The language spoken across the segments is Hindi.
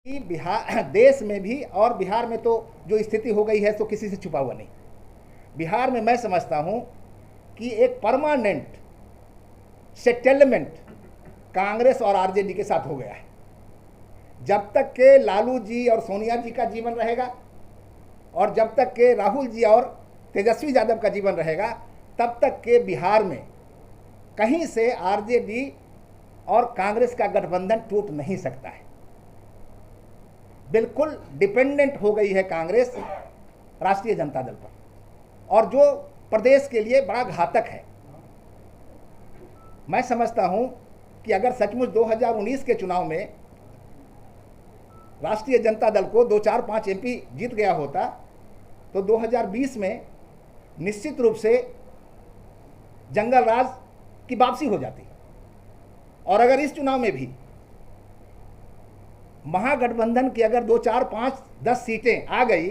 कि बिहार देश में भी और बिहार में तो जो स्थिति हो गई है तो किसी से छुपा हुआ नहीं। बिहार में मैं समझता हूं कि एक परमानेंट सेटलमेंट कांग्रेस और आरजेडी के साथ हो गया है। जब तक के लालू जी और सोनिया जी का जीवन रहेगा और जब तक के राहुल जी और तेजस्वी यादव का जीवन रहेगा, तब तक के बिहार में कहीं से आरजेडी और कांग्रेस का गठबंधन टूट नहीं सकता है। बिल्कुल डिपेंडेंट हो गई है कांग्रेस राष्ट्रीय जनता दल पर, और जो प्रदेश के लिए बड़ा घातक है। मैं समझता हूं कि अगर सचमुच 2019 के चुनाव में राष्ट्रीय जनता दल को 2, 4, 5 एमपी जीत गया होता तो 2020 में निश्चित रूप से जंगल राज की वापसी हो जाती। और अगर इस चुनाव में भी महागठबंधन की अगर 2, 4, 5, 10 सीटें आ गई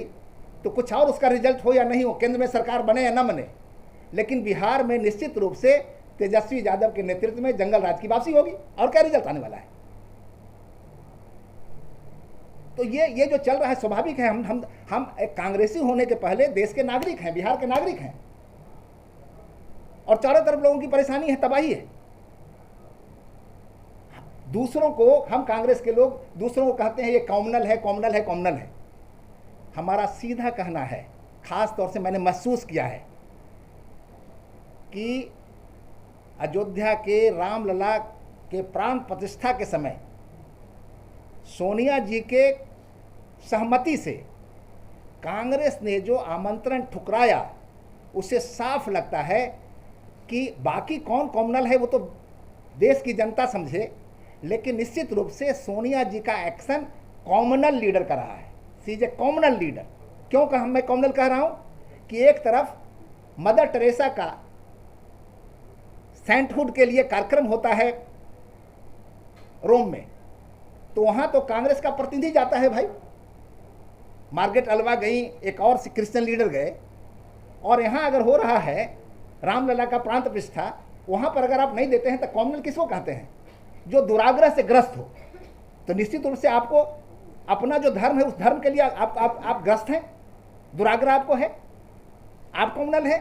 तो कुछ और उसका रिजल्ट हो या नहीं हो, केंद्र में सरकार बने या न बने, लेकिन बिहार में निश्चित रूप से तेजस्वी यादव के नेतृत्व में जंगल राज की वापसी होगी। और क्या रिजल्ट आने वाला है? तो ये जो चल रहा है स्वाभाविक है। हम एक कांग्रेसी होने के पहले देश के नागरिक हैं, बिहार के नागरिक हैं, और चारों तरफ लोगों की परेशानी है, तबाही है। दूसरों को, हम कांग्रेस के लोग दूसरों को कहते हैं ये कॉमनल है, कॉमनल है, कॉमनल है। हमारा सीधा कहना है, खास तौर से मैंने महसूस किया है कि अयोध्या के रामलला के प्राण प्रतिष्ठा के समय सोनिया जी के सहमति से कांग्रेस ने जो आमंत्रण ठुकराया, उससे साफ लगता है कि बाकी कौन कॉमनल है वो तो देश की जनता समझे, लेकिन निश्चित रूप से सोनिया जी का एक्शन कॉमनल लीडर का रहा है। सी इज ए कॉमनल लीडर। क्यों कहा मैं कॉमनल कह रहा हूं कि एक तरफ मदर टेरेसा का सेंटहुड के लिए कार्यक्रम होता है रोम में, तो वहां तो कांग्रेस का प्रतिनिधि जाता है भाई। मार्गरेट अल्वा गई, एक और क्रिश्चियन लीडर गए, और यहां अगर हो रहा है रामलला का प्राण प्रतिष्ठा, वहां पर अगर आप नहीं देते हैं तो कॉमनल किसको कहते हैं? जो दुराग्रह से ग्रस्त हो। तो निश्चित रूप से आपको अपना जो धर्म है उस धर्म के लिए आप ग्रस्त हैं, दुराग्रह आपको है, आप कॉमनल है।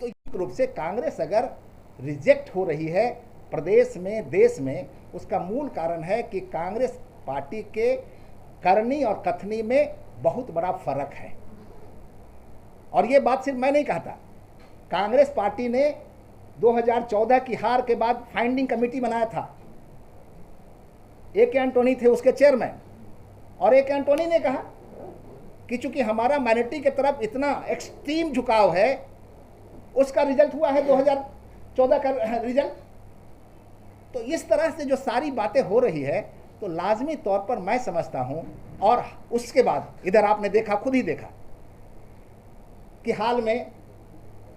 तो एक रूप से कांग्रेस अगर रिजेक्ट हो रही है प्रदेश में, देश में, उसका मूल कारण है कि कांग्रेस पार्टी के करनी और कथनी में बहुत बड़ा फर्क है। और ये बात सिर्फ मैं नहीं कहता, कांग्रेस पार्टी ने 2014 की हार के बाद फाइंडिंग कमेटी बनाया था। ए.के. एंटोनी थे उसके चेयरमैन, और ए.के. एंटोनी ने कहा कि चूंकि हमारा माइनॉरिटी की तरफ इतना एक्सट्रीम झुकाव है, उसका रिजल्ट हुआ है 2014 का रिजल्ट। तो इस तरह से जो सारी बातें हो रही है, तो लाजमी तौर पर मैं समझता हूं। और उसके बाद इधर आपने देखा, खुद ही देखा कि हाल में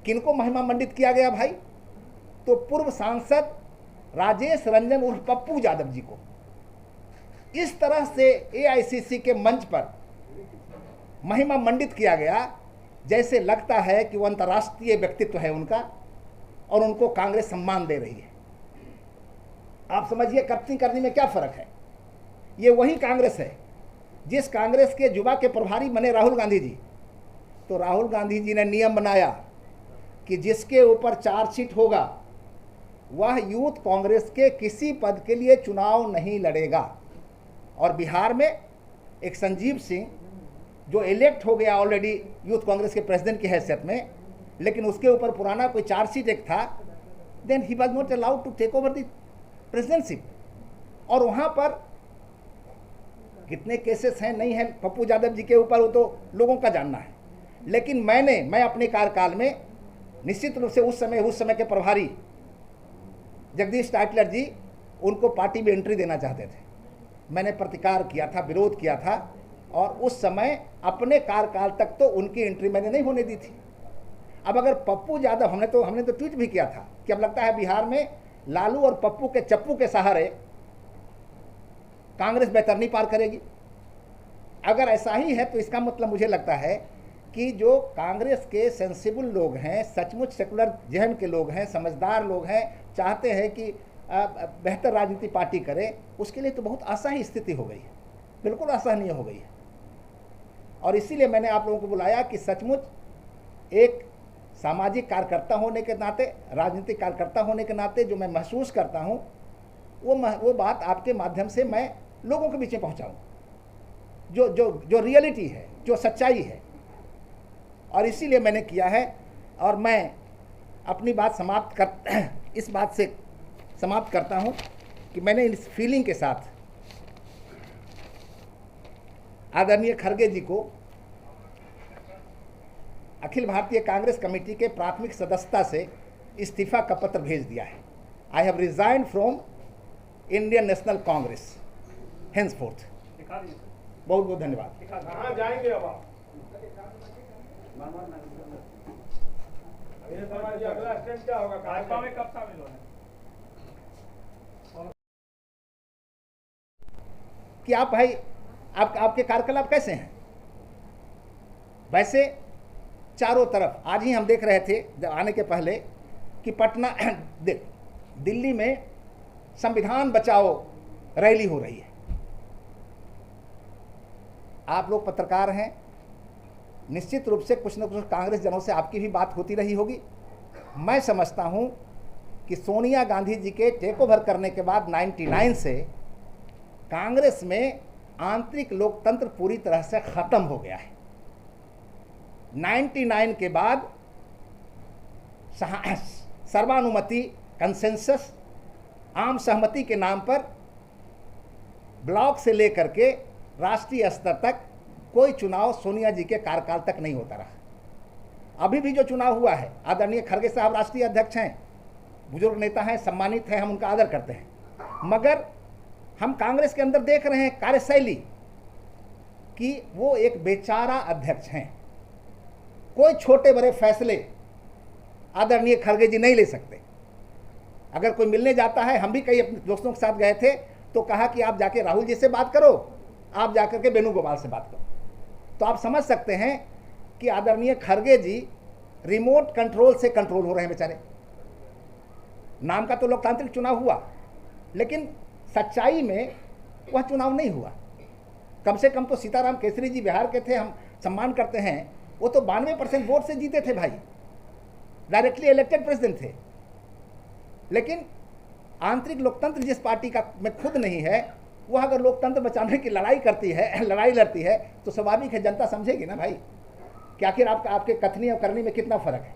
किनको महिमा मंडित किया गया भाई? तो पूर्व सांसद राजेश रंजन उर्फ पप्पू यादव जी को इस तरह से एआईसीसी के मंच पर महिमा मंडित किया गया, जैसे लगता है कि वो अंतर्राष्ट्रीय व्यक्तित्व है उनका, और उनको कांग्रेस सम्मान दे रही है। आप समझिए कथनी करने में क्या फर्क है। ये वही कांग्रेस है जिस कांग्रेस के युवा के प्रभारी बने राहुल गांधी जी। तो राहुल गांधी जी ने नियम बनाया कि जिसके ऊपर चार्जशीट होगा वह यूथ कांग्रेस के किसी पद के लिए चुनाव नहीं लड़ेगा। और बिहार में एक संजीव सिंह जो इलेक्ट हो गया ऑलरेडी यूथ कांग्रेस के प्रेसिडेंट की हैसियत में, लेकिन उसके ऊपर पुराना कोई चार्जशीट एक था, then he was not allowed to take over the presidentship. और वहाँ पर कितने केसेस हैं नहीं हैं पप्पू यादव जी के ऊपर, वो तो लोगों का जानना है। लेकिन मैं अपने कार्यकाल में निश्चित रूप से उस समय के प्रभारी जगदीश टाइटलर जी उनको पार्टी में एंट्री देना चाहते थे। मैंने प्रतिकार किया था, विरोध किया था, और उस समय अपने कार्यकाल तक तो उनकी एंट्री मैंने नहीं होने दी थी। अब अगर पप्पू यादव, हमने तो ट्वीट भी किया था कि अब लगता है बिहार में लालू और पप्पू के चप्पू के सहारे कांग्रेस बैतरनी पार करेगी। अगर ऐसा ही है तो इसका मतलब मुझे लगता है कि जो कांग्रेस के सेंसिबल लोग हैं, सचमुच सेकुलर जहन के लोग हैं, समझदार लोग हैं, चाहते हैं कि बेहतर राजनीति पार्टी करे, उसके लिए तो बहुत आसान ही स्थिति हो गई है, बिल्कुल आसानी हो गई है। और इसीलिए मैंने आप लोगों को बुलाया कि सचमुच एक सामाजिक कार्यकर्ता होने के नाते, राजनीतिक कार्यकर्ता होने के नाते जो मैं महसूस करता हूँ वो बात आपके माध्यम से मैं लोगों के बीच में पहुँचाऊँ, जो जो जो रियलिटी है, जो सच्चाई है। और इसीलिए मैंने किया है। और मैं अपनी बात इस बात से समाप्त करता हूँ कि मैंने इस फीलिंग के साथ आदरणीय खड़गे जी को अखिल भारतीय कांग्रेस कमेटी के प्राथमिक सदस्यता से इस्तीफा का पत्र भेज दिया है। I have resigned from Indian National Congress henceforth. बहुत बहुत धन्यवाद। कहाँ जाएंगे अब आप? अगला स्टेप क्या होगा? भाजपा में कब शामिल होना? कि आप भाई आपके कार्यकलाप कैसे हैं? वैसे चारों तरफ आज ही हम देख रहे थे जब आने के पहले कि पटना दिल्ली में संविधान बचाओ रैली हो रही है। आप लोग पत्रकार हैं, निश्चित रूप से कुछ न कुछ कांग्रेस जनों से आपकी भी बात होती रही होगी। मैं समझता हूं कि सोनिया गांधी जी के टेक ओवर करने के बाद 99 से कांग्रेस में आंतरिक लोकतंत्र पूरी तरह से खत्म हो गया है। 99 के बाद सर्वानुमति, कंसेंसस, आम सहमति के नाम पर ब्लॉक से लेकर के राष्ट्रीय स्तर तक कोई चुनाव सोनिया जी के कार्यकाल तक नहीं होता रहा। अभी भी जो चुनाव हुआ है, आदरणीय खड़गे साहब राष्ट्रीय अध्यक्ष हैं, बुजुर्ग नेता हैं, सम्मानित हैं, हम उनका आदर करते हैं, मगर हम कांग्रेस के अंदर देख रहे हैं कार्यशैली कि वो एक बेचारा अध्यक्ष हैं। कोई छोटे बड़े फैसले आदरणीय खड़गे जी नहीं ले सकते। अगर कोई मिलने जाता है, हम भी कई अपने दोस्तों के साथ गए थे तो कहा कि आप जाके राहुल जी से बात करो, आप जाकर के वेणुगोपाल से बात करो। तो आप समझ सकते हैं कि आदरणीय खड़गे जी रिमोट कंट्रोल से कंट्रोल हो रहे हैं बेचारे। नाम का तो लोकतांत्रिक चुनाव हुआ, लेकिन सच्चाई में वह चुनाव नहीं हुआ। कम से कम तो सीताराम केसरी जी बिहार के थे, हम सम्मान करते हैं, वो तो 92% वोट से जीते थे भाई, डायरेक्टली इलेक्टेड प्रेसिडेंट थे। लेकिन आंतरिक लोकतंत्र जिस पार्टी का में खुद नहीं है, वह अगर लोकतंत्र बचाने की लड़ाई करती है, लड़ाई लड़ती है, तो स्वाभाविक है जनता समझेगी ना भाई कि आखिर आपके कथनी और करनी में कितना फर्क है।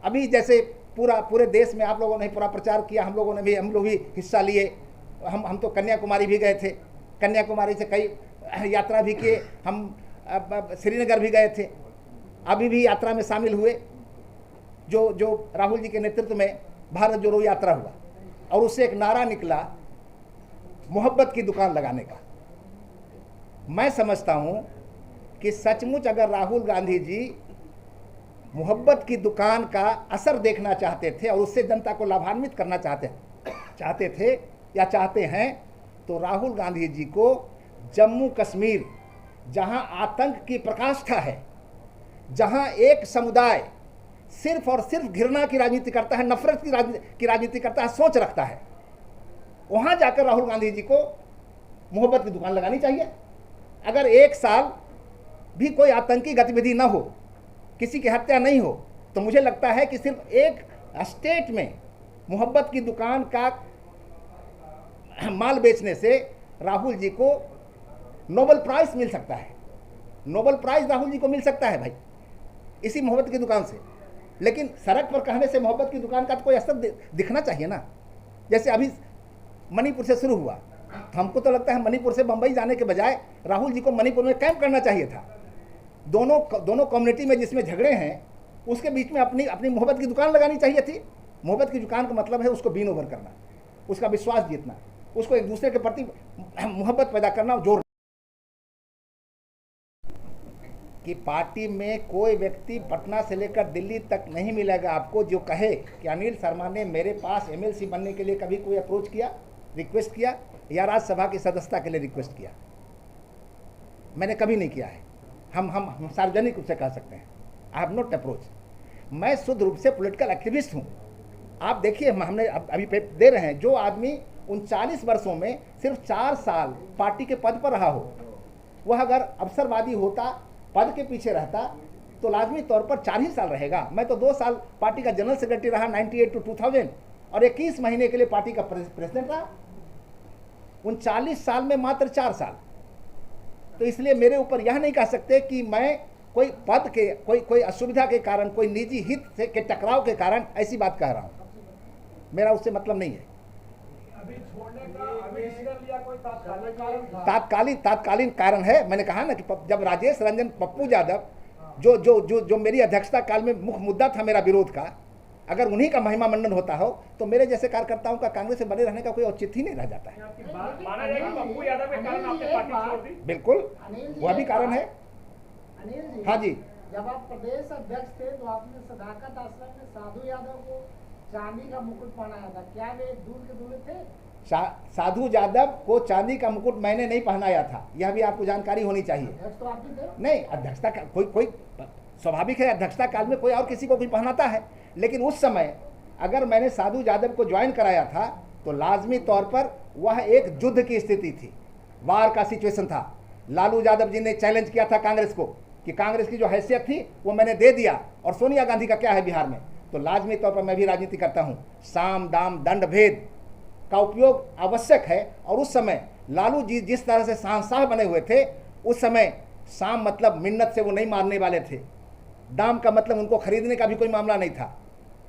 अभी जैसे पूरे देश में आप लोगों ने पूरा प्रचार किया, हम लोग भी हिस्सा लिए। हम तो कन्याकुमारी भी गए थे, कन्याकुमारी से कई यात्रा भी किए, हम श्रीनगर भी गए थे, अभी भी यात्रा में शामिल हुए। जो राहुल जी के नेतृत्व में भारत जोड़ो यात्रा हुआ और उससे एक नारा निकला मोहब्बत की दुकान लगाने का। मैं समझता हूं कि सचमुच अगर राहुल गांधी जी मोहब्बत की दुकान का असर देखना चाहते थे और उससे जनता को लाभान्वित करना चाहते थे या चाहते हैं, तो राहुल गांधी जी को जम्मू कश्मीर, जहां आतंक की प्रकाष्ठा है, जहां एक समुदाय सिर्फ और सिर्फ घृणा की राजनीति करता है, नफरत की राजनीति करता है, सोच रखता है, वहां जाकर राहुल गांधी जी को मोहब्बत की दुकान लगानी चाहिए। अगर एक साल भी कोई आतंकी गतिविधि ना हो, किसी की हत्या नहीं हो, तो मुझे लगता है कि सिर्फ एक स्टेट में मोहब्बत की दुकान का माल बेचने से राहुल जी को नोबेल प्राइज मिल सकता है। नोबेल प्राइज राहुल जी को मिल सकता है भाई, इसी मोहब्बत की दुकान से। लेकिन सड़क पर कहने से मोहब्बत की दुकान का तो कोई असर दिखना चाहिए ना। जैसे अभी मणिपुर से शुरू हुआ, तो हमको तो लगता है मणिपुर से बंबई जाने के बजाय राहुल जी को मणिपुर में कैंप करना चाहिए था। दोनों कम्युनिटी में जिसमें झगड़े हैं, उसके बीच में अपनी मोहब्बत की दुकान लगानी चाहिए थी। मोहब्बत की दुकान का मतलब है उसको विन ओवर करना, उसका विश्वास जीतना, उसको एक दूसरे के प्रति मोहब्बत पैदा करना, जोर कि पार्टी में कोई व्यक्ति पटना से लेकर दिल्ली तक नहीं मिलेगा आपको जो कहे कि अनिल शर्मा ने मेरे पास एमएलसी बनने के लिए कभी कोई अप्रोच किया, रिक्वेस्ट किया या राज्यसभा की सदस्यता के लिए रिक्वेस्ट किया। मैंने कभी नहीं किया है। हम सार्वजनिक रूप से कह सकते हैं, आई हैव नॉट अप्रोच। मैं शुद्ध रूप से पॉलिटिकल एक्टिविस्ट हूँ। आप देखिए, हमने अभी पे दे रहे हैं, जो आदमी 39 वर्षों में सिर्फ 4 साल पार्टी के पद पर रहा हो, वह अगर अवसरवादी होता, पद के पीछे रहता, तो लाजमी तौर पर 4 ही साल रहेगा। मैं तो 2 साल पार्टी का जनरल सेक्रेटरी रहा 98 to 2000 और 21 महीने के लिए पार्टी का प्रेसिडेंट रहा। 39 साल में मात्र 4 साल। तो इसलिए मेरे ऊपर यह नहीं कह सकते कि मैं कोई पद के, कोई असुविधा के कारण, कोई निजी हित से के टकराव के कारण ऐसी बात कह रहा हूँ। मेरा उससे मतलब नहीं है। अभी छोड़ने का अभी डिसीजन लिया, कोई तात्कालिक कारण था? तात्कालीन कारण है। मैंने कहा ना कि जब राजेश रंजन पप्पू यादव जो जो जो जो मेरी अध्यक्षता काल में मुख्य मुद्दा था मेरा विरोध का, अगर उन्हीं का महिमा मंडन होता हो तो मेरे जैसे कार्यकर्ताओं का कांग्रेस में बने रहने का कोई औचित्य ही नहीं रह जाता है। आपकी बात माना जाए कि पप्पू यादव के कारण आपने पार्टी छोड़ दी? बिल्कुल, वह भी कारण है। अनिल जी, हाँ जी, जब आप प्रदेश अध्यक्ष थे तो आपने सदाकत आश्रम में साधु यादव को चांदी का मुकुट पहनाया था, क्या वे दूर के दूर थे? साधु यादव को चांदी का मुकुट मैंने नहीं पहनाया था, यह भी आपको जानकारी होनी चाहिए। अध्यक्ष तो आप ही थे। नहीं, अध्यक्षता का कोई स्वाभाविक है, अध्यक्षता काल में कोई और किसी को कोई पहनाता है, लेकिन उस समय अगर मैंने साधु यादव को ज्वाइन कराया था तो लाजमी तौर पर वह एक युद्ध की स्थिति थी, वार का सिचुएशन था। लालू यादव जी ने चैलेंज किया था कांग्रेस को कि कांग्रेस की जो हैसियत थी वो मैंने दे दिया, और सोनिया गांधी का क्या है बिहार में। तो लाजमी तौर पर मैं भी राजनीति करता हूँ, साम दाम दंड भेद का उपयोग आवश्यक है। और उस समय लालू जी जिस तरह से शहंशाह बने हुए थे, उस समय साम मतलब मिन्नत से वो नहीं मारने वाले थे, दाम का मतलब उनको खरीदने का भी कोई मामला नहीं था,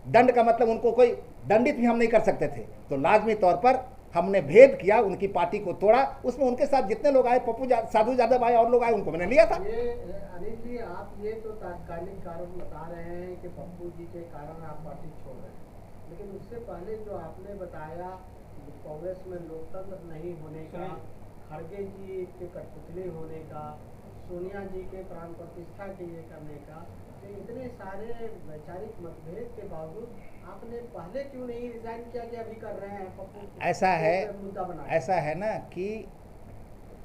दंड का मतलब उनको कोई दंडित भी हम नहीं कर सकते थे। तो लाजमी तौर पर हमने भेद किया, उनकी पार्टी को तोड़ा। उसमें उनके साथ जितने लोग आए, साधु यादव आए और लोग आए, उनको मैंने लिया था। ये अनिल जी, आप ये तो तात्कालिक कारण बता रहे हैं कि पप्पू जी के कारण आप पार्टी छोड़ रहे हैं, लेकिन उससे पहले जो आपने बताया कांग्रेस में लोकतंत्र नहीं होने का, खड़गे जी के कठपुतली होने का, सोनिया जी के प्राण प्रतिष्ठा के ये करने का, तो इतने सारे वैचारिक मतभेद के बावजूद आपने पहले क्यों नहीं रिजाइन किया कि अभी कर रहे हैं पप्पू? ऐसा है ना कि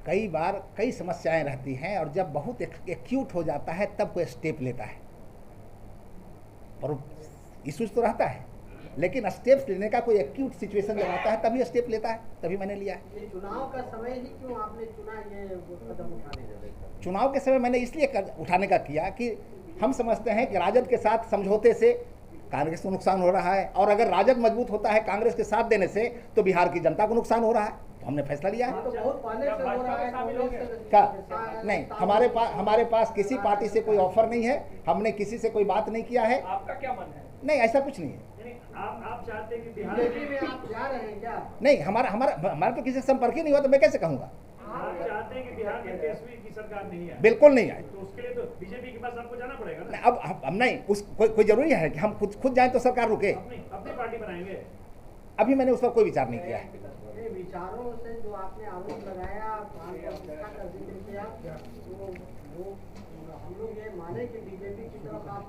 कई बार कई समस्याएं रहती हैं, और जब बहुत एक्यूट हो जाता है तब कोई स्टेप लेता है, और इश्यूज तो रहता है, लेकिन स्टेप्स लेने का कोई एक्यूट सिचुएशन जब आता है तभी स्टेप लेता है, तभी मैंने लिया है। ये चुनाव का समय ही क्यों आपने चुना ये कदम उठाने का? चुनाव के समय मैंने इसलिए उठाने का किया कि हम समझते हैं कि राजद के साथ समझौते से कांग्रेस को नुकसान हो रहा है, और अगर राजद मजबूत होता है कांग्रेस के साथ देने से तो बिहार की जनता को नुकसान हो रहा है। तो हमने फैसला लिया है। तो बहुत पहले से हो रहा है क्या नहीं, हमारे पास किसी पार्टी से कोई ऑफर नहीं है, हमने किसी से कोई बात नहीं किया है। आपका क्या मन है? नहीं, ऐसा कुछ नहीं है। आप चाहते हैं कि बिहार बीजेपी में आप जा रहे हैं क्या? नहीं, हमारा तो किसी से संपर्क ही नहीं हुआ, तो मैं कैसे कहूँगा। आप चाहते हैं कि बिहार में तेजस्वी की सरकार नहीं है? बिल्कुल नहीं आए। तो उसके लिए तो बीजेपी के पास आपको जाना पड़ेगा ना। अब नहीं, कोई जरूरी है कि हम खुद जाएं तो सरकार रुके। अपनी पार्टी बनाएंगे। अभी मैंने उस पर कोई विचार नहीं किया है। विचारों से जो आपने आरोप लगाया, का जिक्र किया, तो वो हम लोग ये माने कि बीजेपी की तरफ आप